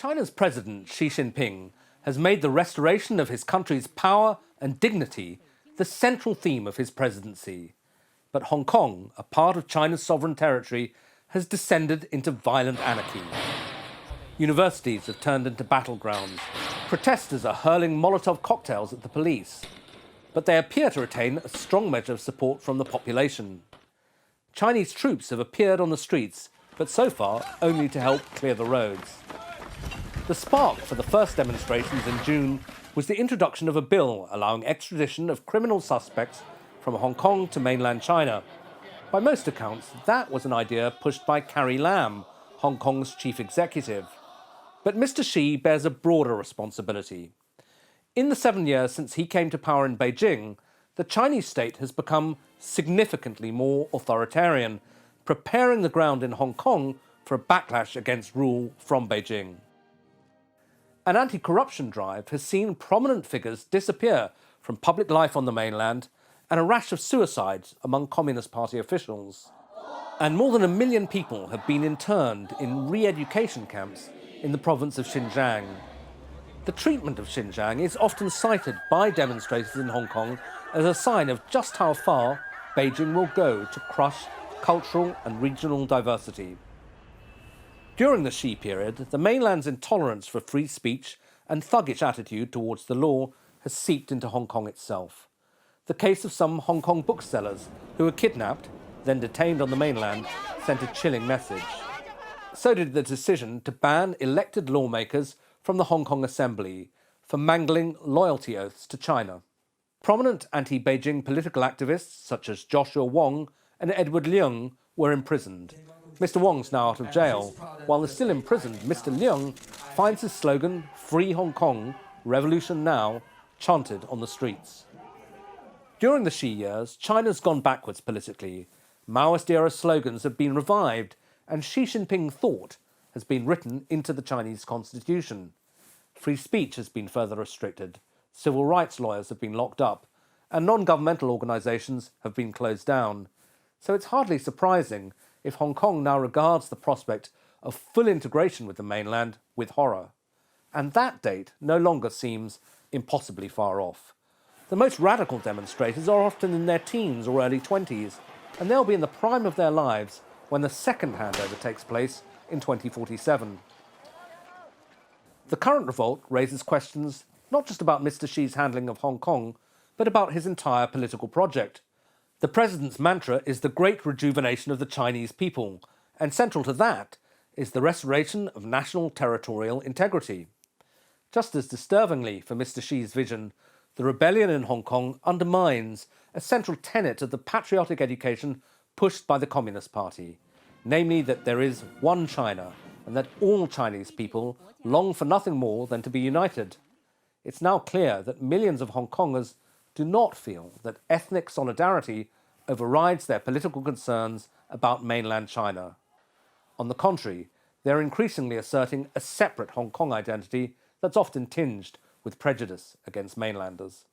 China's President Xi Jinping has made the restoration of his country's power and dignity the central theme of his presidency. But Hong Kong, a part of China's sovereign territory, has descended into violent anarchy. Universities have turned into battlegrounds. Protesters are hurling Molotov cocktails at the police. But they appear to retain a strong measure of support from the population. Chinese troops have appeared on the streets, but so far only to help clear the roads. The spark for the first demonstrations in June was the introduction of a bill allowing extradition of criminal suspects from Hong Kong to mainland China. By most accounts, that was an idea pushed by Carrie Lam, Hong Kong's chief executive. But Mr. Xi bears a broader responsibility. In the 7 years since he came to power in Beijing, the Chinese state has become significantly more authoritarian, preparing the ground in Hong Kong for a backlash against rule from Beijing. An anti-corruption drive has seen prominent figures disappear from public life on the mainland and a rash of suicides among Communist Party officials. And more than 1 million people have been interned in re-education camps in the province of Xinjiang. The treatment of Xinjiang is often cited by demonstrators in Hong Kong as a sign of just how far Beijing will go to crush cultural and regional diversity. During the Xi period, the mainland's intolerance for free speech and thuggish attitude towards the law has seeped into Hong Kong itself. The case of some Hong Kong booksellers who were kidnapped, then detained on the mainland, sent a chilling message. So did the decision to ban elected lawmakers from the Hong Kong Assembly for mangling loyalty oaths to China. Prominent anti-Beijing political activists such as Joshua Wong and Edward Leung were imprisoned. Mr. Wong's now out of jail. While the still imprisoned Mr. Leung finds his slogan, "Free Hong Kong, Revolution Now," chanted on the streets. During the Xi years, China's gone backwards politically. Maoist-era slogans have been revived, and Xi Jinping thought has been written into the Chinese constitution. Free speech has been further restricted, civil rights lawyers have been locked up, and non-governmental organisations have been closed down. So it's hardly surprising if Hong Kong now regards the prospect of full integration with the mainland with horror. And that date no longer seems impossibly far off. The most radical demonstrators are often in their teens or early 20s, and they'll be in the prime of their lives when the second handover takes place in 2047. The current revolt raises questions not just about Mr. Xi's handling of Hong Kong, but about his entire political project. The president's mantra is the great rejuvenation of the Chinese people, and central to that is the restoration of national territorial integrity. Just as disturbingly for Mr. Xi's vision, the rebellion in Hong Kong undermines a central tenet of the patriotic education pushed by the Communist Party, namely that there is one China and that all Chinese people long for nothing more than to be united. It's now clear that millions of Hong Kongers do not feel that ethnic solidarity overrides their political concerns about mainland China. On the contrary, they're increasingly asserting a separate Hong Kong identity that's often tinged with prejudice against mainlanders.